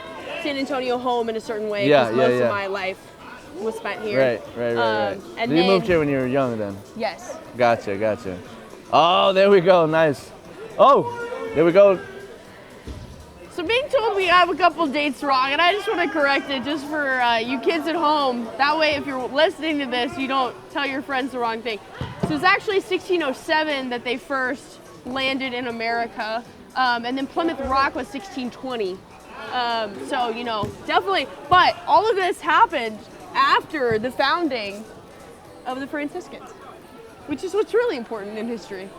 San Antonio home in a certain way because most of my life was spent here. Right. And you moved here when you were young then? Yes. Gotcha. Oh, there we go. Nice. Oh, there we go. So being told we have a couple dates wrong, and I just want to correct it just for you kids at home. That way, if you're listening to this, you don't tell your friends the wrong thing. So it's actually 1607 that they first landed in America, and then Plymouth Rock was 1620. So, you know, definitely. But all of this happened after the founding of the Franciscans, which is what's really important in history.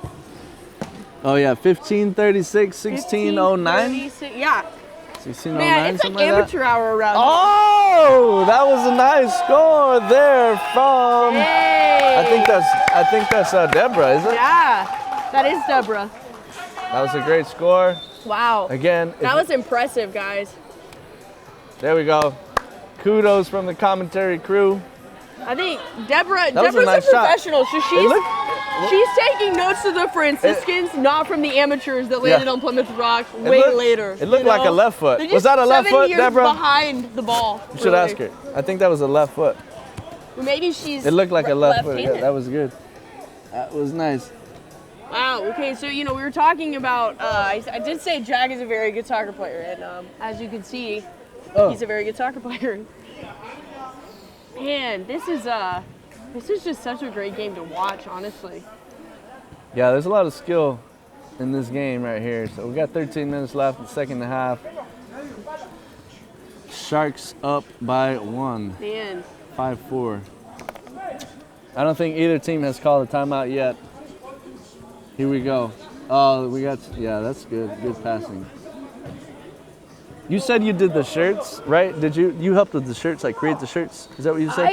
Oh yeah, 1536, 1609? Yeah. 1609, Man, it's like amateur hour around here. Oh, that was a nice score there from... Hey. I think that's Deborah, is it? Yeah, that is Deborah. That was a great score. Wow. Again. That was impressive, guys. There we go. Kudos from the commentary crew. I think Deborah's a nice a professional, so she's... She's taking notes to the Franciscans, not from the amateurs that landed on Plymouth Rock later. It looked like a left foot. Was that a left foot, Deborah? Behind the ball. You should ask her. I think that was a left foot. Well, maybe she's. It looked like a left foot. Yeah, that was good. That was nice. Wow. Okay, so we were talking about. I did say Jack is a very good soccer player, and as you can see, he's a very good soccer player. Man, this is just such a great game to watch, honestly. Yeah, there's a lot of skill in this game right here. So we got 13 minutes left in the second half. Sharks up by 1. Man. 5-4. I don't think either team has called a timeout yet. Here we go. Oh, that's good. Good passing. You said you did the shirts, right? Did you helped with the shirts, like create the shirts? Is that what you said?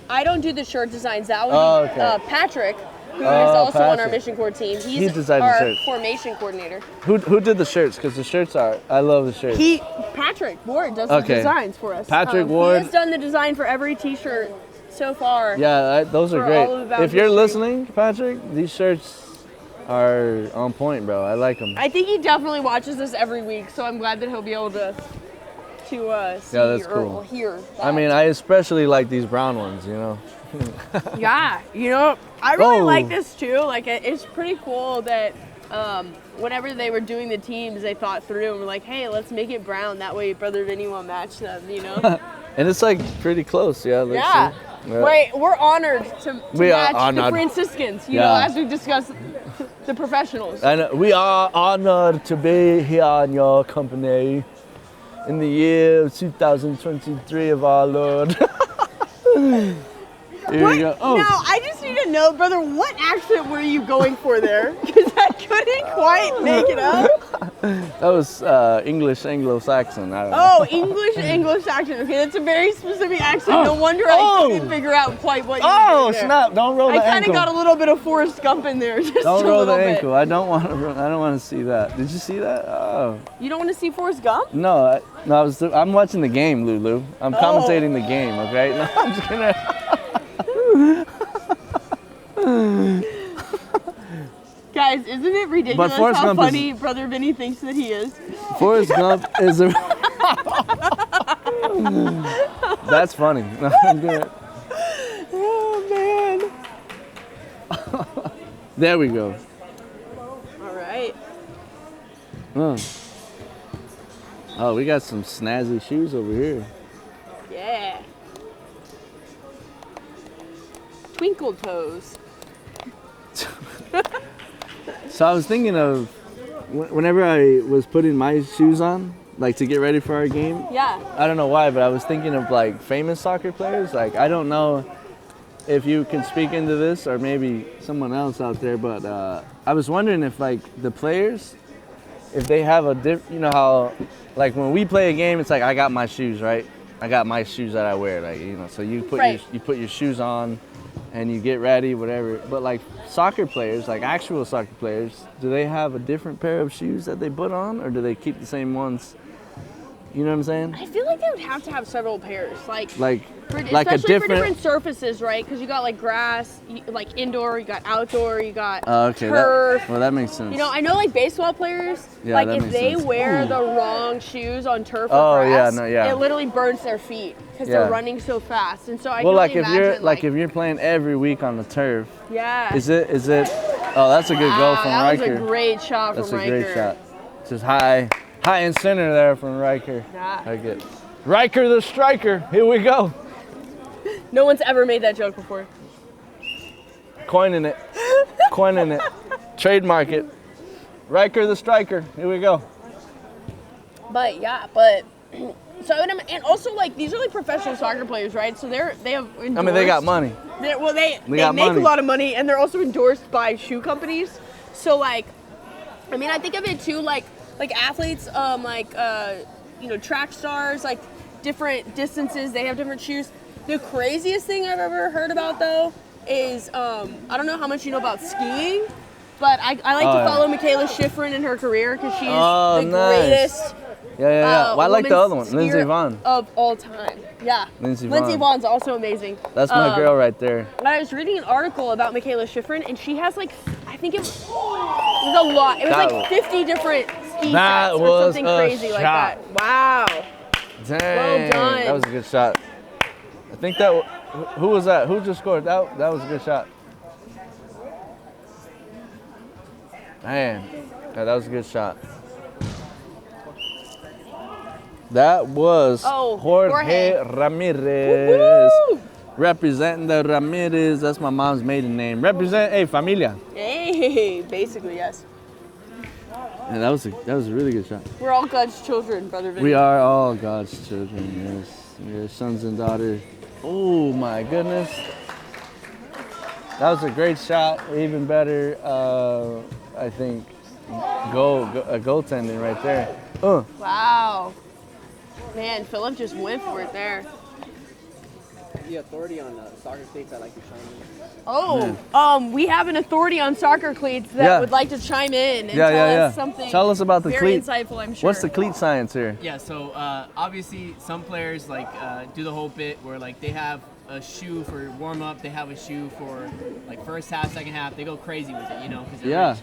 I don't do the shirt designs. That would be Patrick, who is also on our mission core team. He designed our formation coordinator. Who did the shirts? Because the shirts I love the shirts. Patrick Ward does the designs for us. Patrick Ward. He has done the design for every t-shirt so far. Yeah, those are great. If you're listening, Patrick, these shirts are on point, bro. I like them. I think he definitely watches this every week, so I'm glad that he'll be able to see that's cool. or hear that. I mean, I especially like these brown ones, you know. Yeah, I really like this too. Like, it's pretty cool that whenever they were doing the teams, they thought through and were like, hey, let's make it brown. That way Brother Vinny won't match them, And it's like pretty close, yeah. Yeah. Right, we're honored to match the Franciscans, as we discussed the professionals. And we are honored to be here in your company in the year 2023 of our Lord. Here we go. Oh. Now, I just need to know, brother, what accent were you going for there? Because I couldn't quite make it up. That was English Anglo-Saxon. I don't know. English-Saxon. Okay, that's a very specific accent. No wonder I couldn't figure out quite what you were doing there. Snap! Don't roll the ankle. I kind of got a little bit of Forrest Gump in there. Don't roll the ankle. I don't want to see that. Did you see that? Oh. You don't want to see Forrest Gump? No, I'm watching the game, Lulu. I'm commentating the game. Okay. No, I'm just gonna. Guys, isn't it ridiculous how funny Brother Vinny thinks that he is? Forrest Gump is a... That's funny. No, I'm good. Oh, man. There we go. All right. Oh, we got some snazzy shoes over here. Yeah. Twinkle toes. So I was thinking of whenever I was putting my shoes on, like to get ready for our game. Yeah. I don't know why, but I was thinking of like famous soccer players. Like, I don't know if you can speak into this or maybe someone else out there, but I was wondering if like the players, if they have a how like when we play a game, it's like I got my shoes, right? I got my shoes that I wear, like, so you put your shoes on and you get ready, whatever. But like soccer players, like actual soccer players, do they have a different pair of shoes that they put on, or do they keep the same ones? You know what I'm saying? I feel like they would have to have several pairs, especially a different for different surfaces, right? Because you got like grass, like indoor, you got outdoor, you got turf. That makes sense. I know like baseball players, like if they wear the wrong shoes on turf or grass, it literally burns their feet because they're running so fast. And so I can only imagine, if you're playing every week on the turf. Yeah. Is it? Oh, that's a good goal from Riker. That was a great shot from Riker. That's a great shot. Just high and center there from Riker. Yeah. I get Riker the striker. Here we go. No one's ever made that joke before. Coining it. Trademark it. Riker the striker. Here we go. But so and also like these are like professional soccer players, right? So they have endorsed, I mean, they got money. They make a lot of money, and they're also endorsed by shoe companies. So like, I mean, I think of it too like athletes, track stars, like different distances, they have different shoes. The craziest thing I've ever heard about though is I don't know how much you know about skiing, but I like to follow Michaela Schifrin in her career because she's the greatest Well, I like the other one, Lindsey Vonn. Of all time. Yeah. Lindsey Vonn's also amazing. That's my girl right there. I was reading an article about Michaela Schifrin, and she has like, I think it was a lot. It was like 50 different ski sets or something crazy like that. Wow. Dang. Well done. That was a good shot. I think that, who was that? Who just scored? That was a good shot. Man, yeah, that was a good shot. That was Jorge Ramirez. Woo-hoo! Representing the Ramirez. That's my mom's maiden name. Represent, hey, familia. Hey, basically, yes. Yeah, that was a really good shot. We're all God's children, Brother Vinny. We are all God's children, yes. We're sons and daughters. Oh, my goodness. That was a great shot. Even better, I think, goaltending right there. Wow. Man, Philip just went for it there. The authority on soccer cleats, I'd like to chime in. Oh, we have an authority on soccer cleats that would like to chime in and tell us something. Tell us about the very cleat. Insightful, I'm sure. What's the cleat science here? Yeah, so obviously some players like do the whole bit where like they have a shoe for warm up, they have a shoe for like first half, second half. They go crazy with it, you know, because they're rich.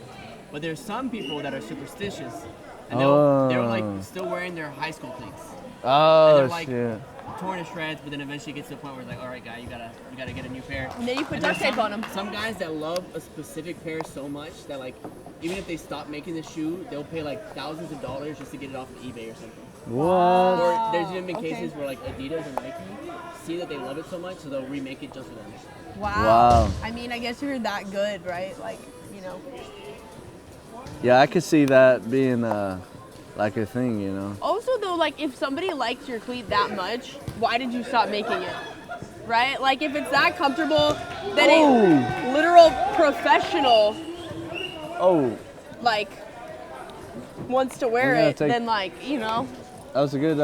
But there's some people that are superstitious, and they're like still wearing their high school cleats. Oh, and they're, like, shit. Torn to shreds, but then eventually gets to the point where it's like, all right, guy, you gotta get a new pair. And then you put duct tape on them. Some guys that love a specific pair so much that like, even if they stop making the shoe, they'll pay like thousands of dollars just to get it off of eBay or something. What? Or there's even been cases where like Adidas and Nike see that they love it so much, so they'll remake it just for them. Wow. I mean, I guess you're that good, right? Like, you know. Yeah, I could see that being like a thing, you know. Also, though, like if somebody likes your cleat that much, why did you stop making it? Right? Like if it's that comfortable, then a literal professional, like wants to wear it, then like you know. That was a good.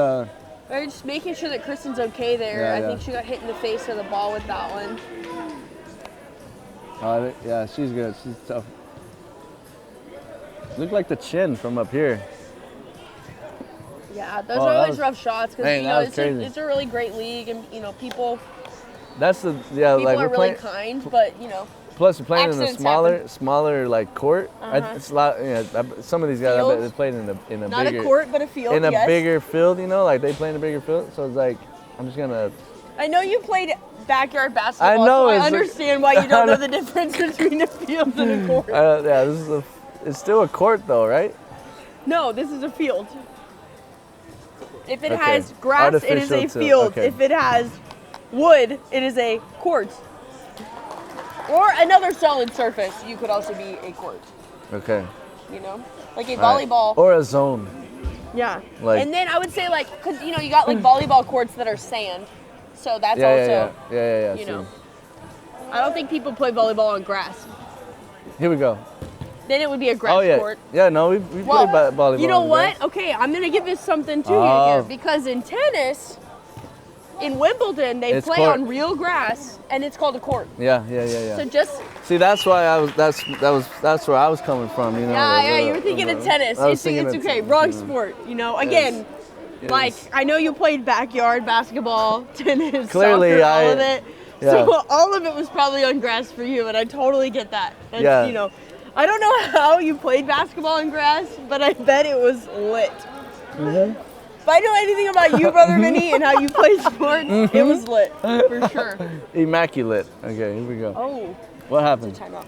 We're just making sure that Kristen's okay there. Yeah, I think she got hit in the face with a ball with that one. Yeah, she's good. She's tough. Look like the chin from up here. Yeah, those are always rough shots because you know it's a really great league and you know people. That's the People like are really kind, but you know. Plus, you're playing in a smaller like court. It's a lot. Some of these guys, I bet they played in a bigger. Not a court, but a field. In a bigger field, you know, like they play in a bigger field. So it's like, I'm just gonna. I know you played backyard basketball. I know. So I understand why you don't know the difference between a field and a court. Yeah, it's still a court though, right? No, this is a field. If it has grass, it is a field. Okay. If it has wood, it is a court. Or another solid surface, you could also be a court. Okay. You know? Like a volleyball. Or a zone. Yeah. Like, and then I would say like, because you know, you got like volleyball courts that are sand. So that's also, you know. I don't think people play volleyball on grass. Here we go. Then it would be a grass court. Yeah, no, we play volleyball. You know what? Okay, I'm going to give this something to you here. Because in tennis, in Wimbledon, they play on real grass, and it's called a court. Yeah. So just see, that's why that's where I was coming from, you know. Yeah, you were thinking of tennis. It's okay, wrong sport. You know, again, like I know you played backyard basketball, tennis, clearly, soccer, all of it. Yeah. So all of it was probably on grass for you, and I totally get that. That's, you know, I don't know how you played basketball on grass, but I bet it was lit. Mm-hmm. If I know anything about you, Brother Vinny, and how you play sports, it was lit, for sure. Immaculate. Okay, here we go. Oh. What happened? It's a timeout.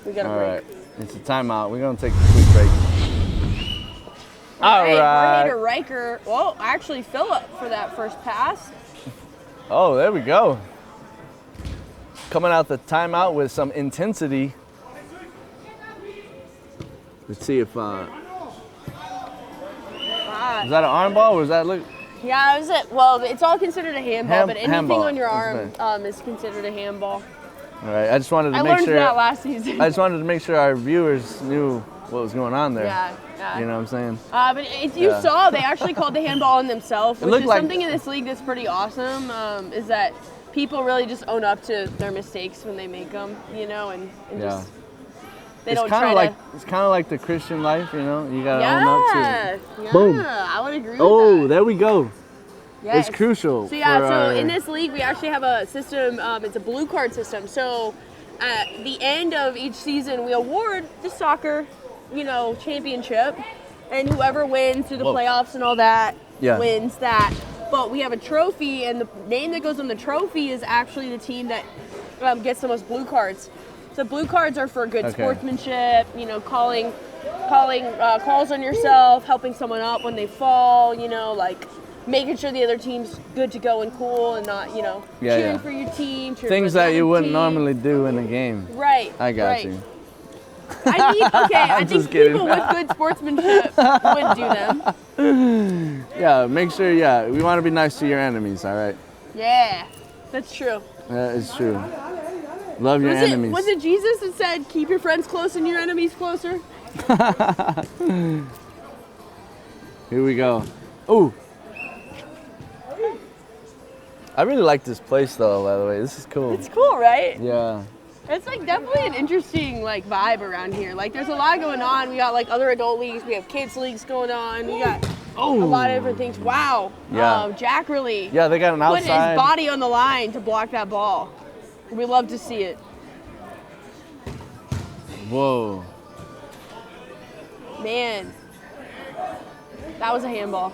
We got a break. All right, it's a timeout. We're going to take a quick break. All right. Jorge to Riker. Well, actually, Philip for that first pass. Oh, there we go. Coming out the timeout with some intensity. Let's see if is that an arm ball or is that look? Yeah, it was it. Well, it's all considered a handball, but anything handball on your arm is considered a handball. All right, I just wanted to make sure. I learned that last season. I just wanted to make sure our viewers knew what was going on there. Yeah. You know what I'm saying? But if you saw, they actually called the handball on themselves, which is like something in this league that's pretty awesome. Is that people really just own up to their mistakes when they make them, you know, and just They don't try to. It's kind of like the Christian life, you know. You gotta own up to it. Yeah, Boom. I would agree with Oh, that. there we go. Yes. It's crucial. So so in this league, we actually have a system. It's a blue card system. So at the end of each season, we award the soccer, championship, and whoever wins through the playoffs and all that wins that. But we have a trophy, and the name that goes on the trophy is actually the team that gets the most blue cards. So blue cards are for good sportsmanship, calling calls on yourself, helping someone up when they fall, like making sure the other team's good to go and cool and not, cheering for your team. Things that you wouldn't normally do in a game. Right. I got you. I think people with good sportsmanship would do them. Yeah, make sure, we want to be nice to your enemies, all right? Yeah, that's true. That is true. Love your enemies. Was it Jesus that said, keep your friends close and your enemies closer? Here we go. Ooh. I really like this place though, by the way. This is cool. It's cool, right? Yeah. It's definitely an interesting vibe around here. There's a lot going on. We got other adult leagues. We have kids leagues going on. We got a lot of different things. Wow. Yeah. Jack really they got an outside. put his body on the line to block that ball. We love to see it. Whoa. Man. That was a handball.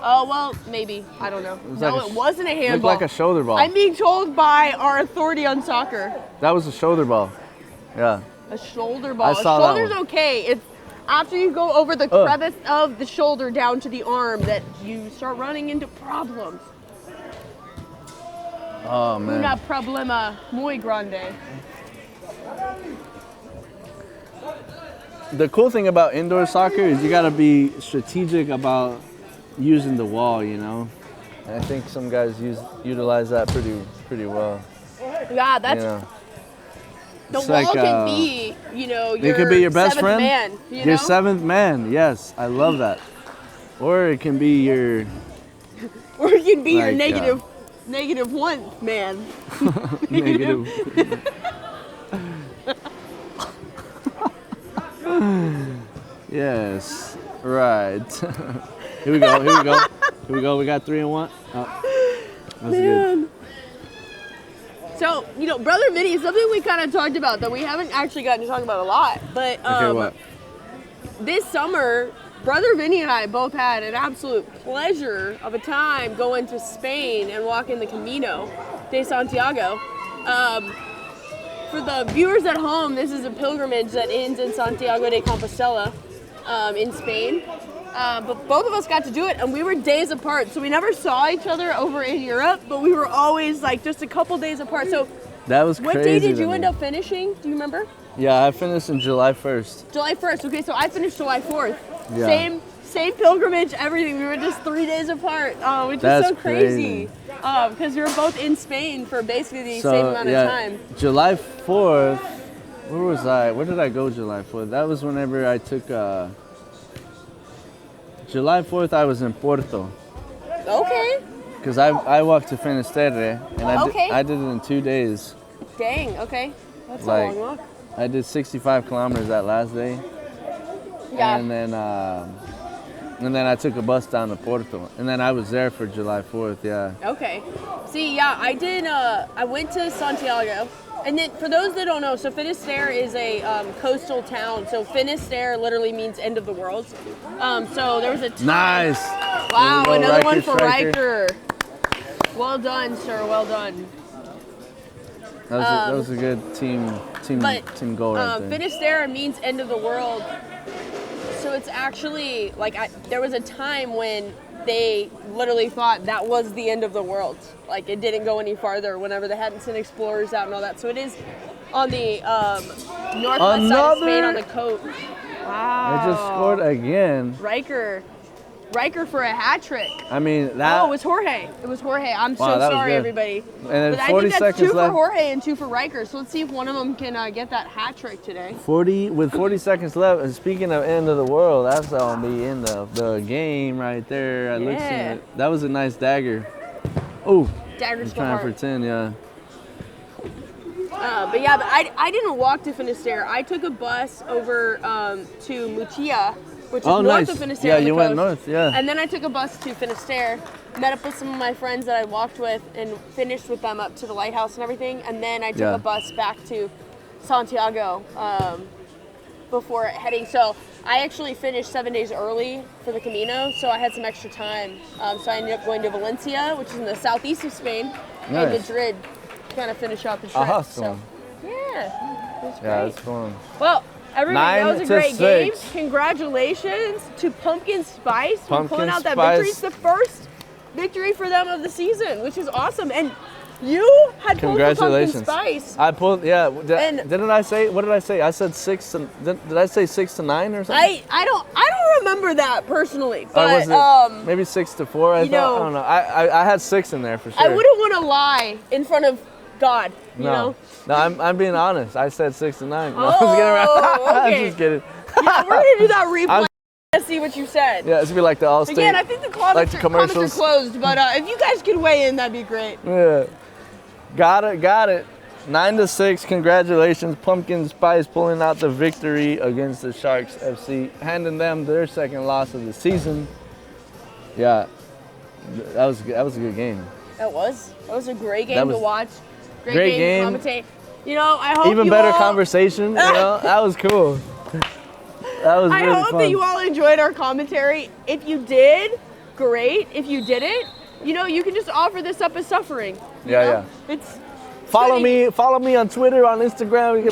Oh, well, maybe. I don't know. It wasn't a handball. Looked like a shoulder ball. I'm being told by our authority on soccer. That was a shoulder ball. Yeah. A shoulder ball. I saw that shoulder's okay. It's after you go over the crevice of the shoulder down to the arm that you start running into problems. Oh, man. Una problema muy grande. The cool thing about indoor soccer is you got to be strategic about using the wall, I think some guys utilize that pretty well. Yeah, that's the wall can be, it could be your best friend, man, your seventh man. Yes, I love that. Or it can be your, or it can be your negative one man. Negative. Yes, right. Here we go. We got 3 and 1. Oh, that's good. So, Brother Vinny is something we kind of talked about that we haven't actually gotten to talk about a lot. But this summer, Brother Vinny and I both had an absolute pleasure of a time going to Spain and walking the Camino de Santiago. For the viewers at home, this is a pilgrimage that ends in Santiago de Compostela in Spain. But both of us got to do it, and we were days apart. So we never saw each other over in Europe, but we were always just a couple days apart. So that was crazy. What day did you end up finishing? Do you remember? Yeah, I finished in July 1st. July 1st. Okay, so I finished July 4th. Yeah. Same pilgrimage, everything. We were just 3 days apart, which is so crazy. Because we were both in Spain for basically the same amount of time. July 4th, where was I? Where did I go July 4th? That was whenever I took... July 4th, I was in Porto. Okay. Because I walked to Finisterre, and I did it in 2 days. Dang, okay. That's a long walk. I did 65 kilometers that last day. Yeah. And then I took a bus down to Porto. And then I was there for July 4th, yeah. Okay. See, yeah, I did, I went to Santiago. And then, for those that don't know, so Finisterre is a coastal town. So Finisterre literally means end of the world. So there was a time. Nice. Wow, another one for Riker. Well done, sir. Well done. That was a good team goal right there. Finisterre means end of the world. So it's actually there was a time when they literally thought that was the end of the world. It didn't go any farther whenever they hadn't sent explorers out and all that. So it is on the northwest side of Spain on the coast. Wow. They just scored again. Riker for a hat trick. I mean, that... Oh, it was Jorge. I'm so sorry, everybody. And then but 40 I think that's seconds 2 left. for Jorge and 2 for Riker. So let's see if one of them can get that hat trick today. 40 seconds left. And speaking of end of the world, that's on the end of the game right there. I looked at it. That was a nice dagger. Oh, Dagger's trying for 10, yeah. But yeah, I didn't walk to Finisterre. I took a bus over to Mutia, which is north of Finisterre. Yeah, on the you coast. went north, yeah. And then I took a bus to Finisterre, met up with some of my friends that I walked with, and finished with them up to the lighthouse and everything. And then I took a bus back to Santiago before heading. So I actually finished 7 days early for the Camino, so I had some extra time. So I ended up going to Valencia, which is in the southeast of Spain, and Madrid to kind of finish up the trip. Awesome. So, yeah, it was great. Yeah, it's fun. Well, everybody, that was a great 9-6. game. Congratulations to Pumpkin Spice for pulling out that victory. It's the first victory for them of the season, which is awesome. And you had pulled for Pumpkin Spice. I pulled, yeah. Didn't I say? What did I say? I said 6. Did I say 6 to 9 or something? I don't remember that personally, but maybe 6 to 4. I don't know. I had 6 in there for sure. I wouldn't want to lie in front of God. You know? No, I'm being honest. I said 6 to 9. No, I was kidding around. I'm just kidding. Yeah, we're gonna do that replay. To see what you said. Yeah, it's gonna be like the Allstate. Again, I think the comments are closed, but if you guys could weigh in, that'd be great. Yeah, got it. 9-6. Congratulations, Pumpkin Spice pulling out the victory against the Sharks FC, handing them their second loss of the season. Yeah, that was a good game. That was a great game to watch. Great game. To commentate. You know, I hope even better conversation. You know, that was cool. That was really fun. I hope that you all enjoyed our commentary. If you did, great. If you didn't, you know, you can just offer this up as suffering. Yeah. It's follow me on Twitter, on Instagram.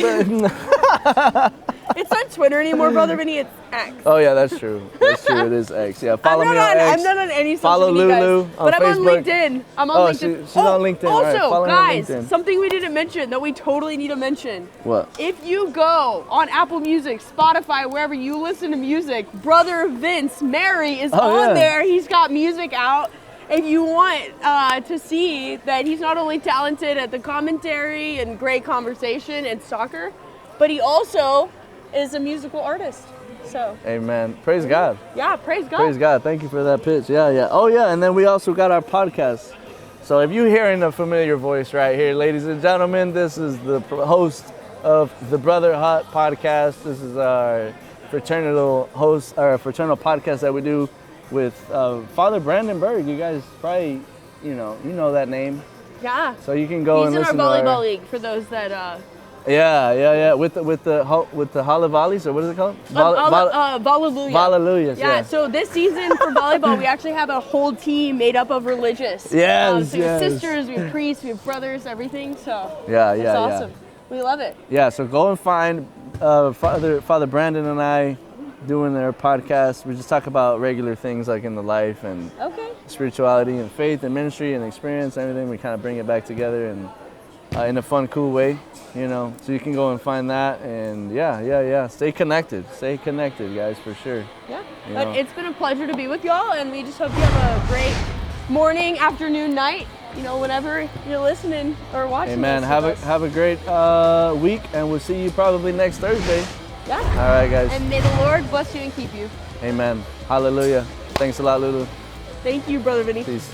It's not Twitter anymore, Brother Vinny. It's X. Oh yeah, that's true. That's true. It is X. Yeah, follow me on X. I'm not on any social follow media, Lulu guys, on but Facebook. I'm on LinkedIn. I'm on LinkedIn. She's on LinkedIn. Also, right. guys, something we didn't mention that we totally need to mention. What? If you go on Apple Music, Spotify, wherever you listen to music, Brother Vince Mary is on there. He's got music out. If you want to see that he's not only talented at the commentary and great conversation and soccer, but he also is a musical artist. So. Amen. Praise God. Yeah, praise God. Praise God. Thank you for that pitch. Yeah. Oh yeah, and then we also got our podcast. So if you're hearing a familiar voice right here, ladies and gentlemen, this is the host of the Brother Hot podcast. This is our fraternal podcast that we do with Father Brandon Berg. You guys probably, you know that name. Yeah. So you can go and listen to our volleyball league for those that. Yeah. With the Halavallis, or what is it called? Vallelujah. Vallelujah. Yeah. So this season for volleyball, we actually have a whole team made up of religious. Yes. So we have sisters, we have priests, we have brothers, everything. So. It's awesome. We love it. Yeah. So go and find Father Brandon and I doing their podcast. We just talk about regular things like in the life and spirituality and faith and ministry and experience, everything. We kind of bring it back together and in a fun, cool way, you know. So you can go and find that, and stay connected, guys, for sure. Yeah. But it's been a pleasure to be with y'all, and we just hope you have a great morning, afternoon, night, you know, whenever you're listening or watching. Amen. Have a great week, and we'll see you probably next Thursday. Yeah. All right, guys. And may the Lord bless you and keep you. Amen. Hallelujah. Thanks a lot, Lulu. Thank you, Brother Vinny. Peace.